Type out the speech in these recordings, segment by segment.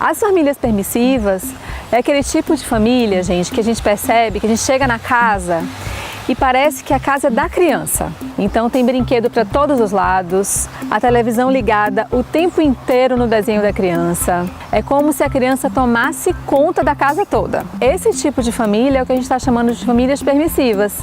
As famílias permissivas é aquele tipo de família, gente, que a gente percebe, que a gente chega na casa e parece que a casa é da criança. Então tem brinquedo para todos os lados, a televisão ligada o tempo inteiro no desenho da criança. É como se a criança tomasse conta da casa toda. Esse tipo de família é o que a gente está chamando de famílias permissivas.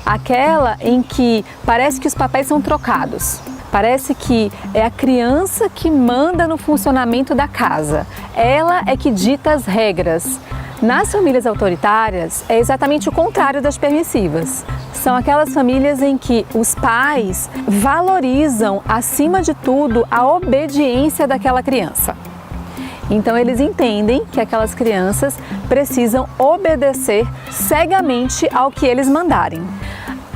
Aquela em que parece que os papéis são trocados. Parece que é a criança que manda no funcionamento da casa. Ela é que dita as regras. Nas famílias autoritárias, é exatamente o contrário das permissivas. São aquelas famílias em que os pais valorizam, acima de tudo, a obediência daquela criança. Então eles entendem que aquelas crianças precisam obedecer cegamente ao que eles mandarem.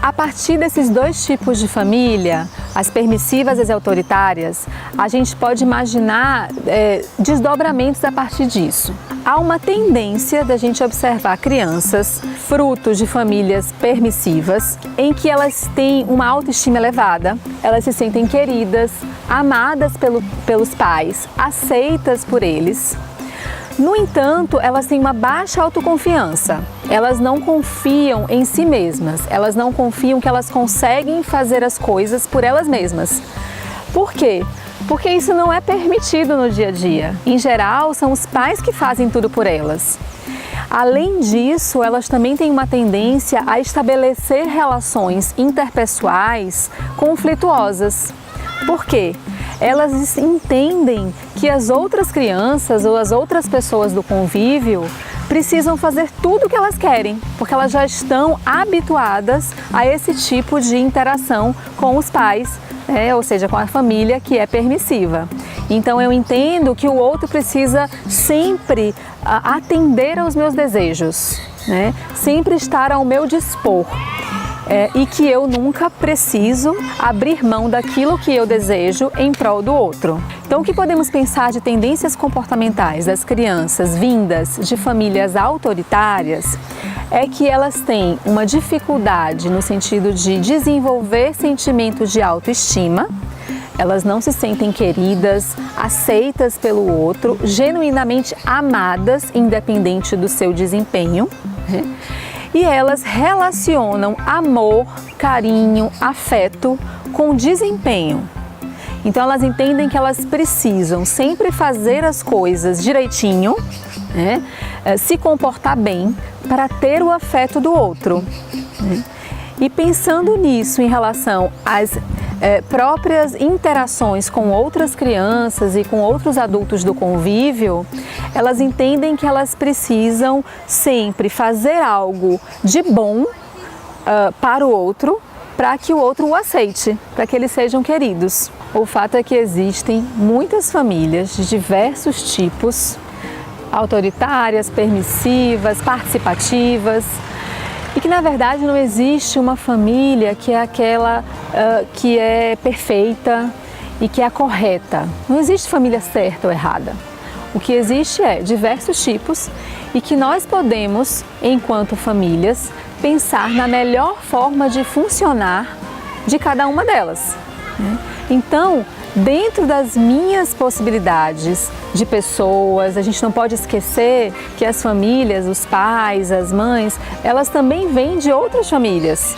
A partir desses dois tipos de família, as permissivas e as autoritárias, a gente pode imaginar desdobramentos a partir disso. Há uma tendência da gente observar crianças frutos de famílias permissivas, em que elas têm uma autoestima elevada, elas se sentem queridas, amadas pelos pais, aceitas por eles. No entanto, elas têm uma baixa autoconfiança. Elas não confiam em si mesmas, elas não confiam que elas conseguem fazer as coisas por elas mesmas. Por quê? Porque isso não é permitido no dia a dia. Em geral, são os pais que fazem tudo por elas. Além disso, elas também têm uma tendência a estabelecer relações interpessoais conflituosas. Por quê? Elas entendem que as outras crianças ou as outras pessoas do convívio precisam fazer tudo o que elas querem, porque elas já estão habituadas a esse tipo de interação com os pais, ou seja, com a família que é permissiva. Então eu entendo que o outro precisa sempre atender aos meus desejos, sempre estar ao meu dispor. E que eu nunca preciso abrir mão daquilo que eu desejo em prol do outro. Então, o que podemos pensar de tendências comportamentais das crianças vindas de famílias autoritárias é que elas têm uma dificuldade no sentido de desenvolver sentimentos de autoestima, elas não se sentem queridas, aceitas pelo outro, genuinamente amadas, independente do seu desempenho, E elas relacionam amor, carinho, afeto com desempenho. Então elas entendem que elas precisam sempre fazer as coisas direitinho, se comportar bem para ter o afeto do outro. E pensando nisso em relação às próprias interações com outras crianças e com outros adultos do convívio, elas entendem que elas precisam sempre fazer algo de bom para o outro, para que o outro o aceite, para que eles sejam queridos. O fato é que existem muitas famílias de diversos tipos, autoritárias, permissivas, participativas, e que na verdade não existe uma família que é aquela que é perfeita e que é a correta. Não existe família certa ou errada. O que existe é diversos tipos e que nós podemos, enquanto famílias, pensar na melhor forma de funcionar de cada uma delas. Então, dentro das minhas possibilidades de pessoas, a gente não pode esquecer que as famílias, os pais, as mães, elas também vêm de outras famílias.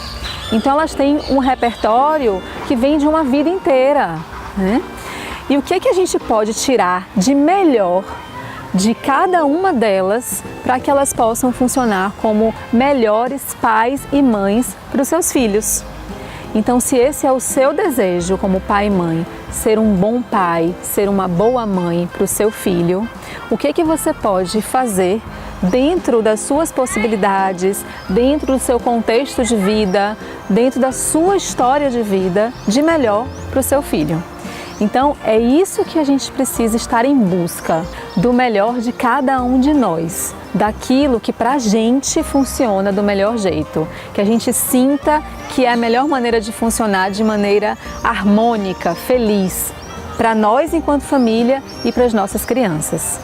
Então elas têm um repertório que vem de uma vida inteira. E o que a gente pode tirar de melhor de cada uma delas para que elas possam funcionar como melhores pais e mães para os seus filhos? Então, se esse é o seu desejo como pai e mãe, ser um bom pai, ser uma boa mãe para o seu filho, o que você pode fazer dentro das suas possibilidades, dentro do seu contexto de vida, dentro da sua história de vida, de melhor para o seu filho? Então, é isso que a gente precisa estar em busca, do melhor de cada um de nós, daquilo que pra gente funciona do melhor jeito, que a gente sinta que é a melhor maneira de funcionar de maneira harmônica, feliz, para nós enquanto família e para as nossas crianças.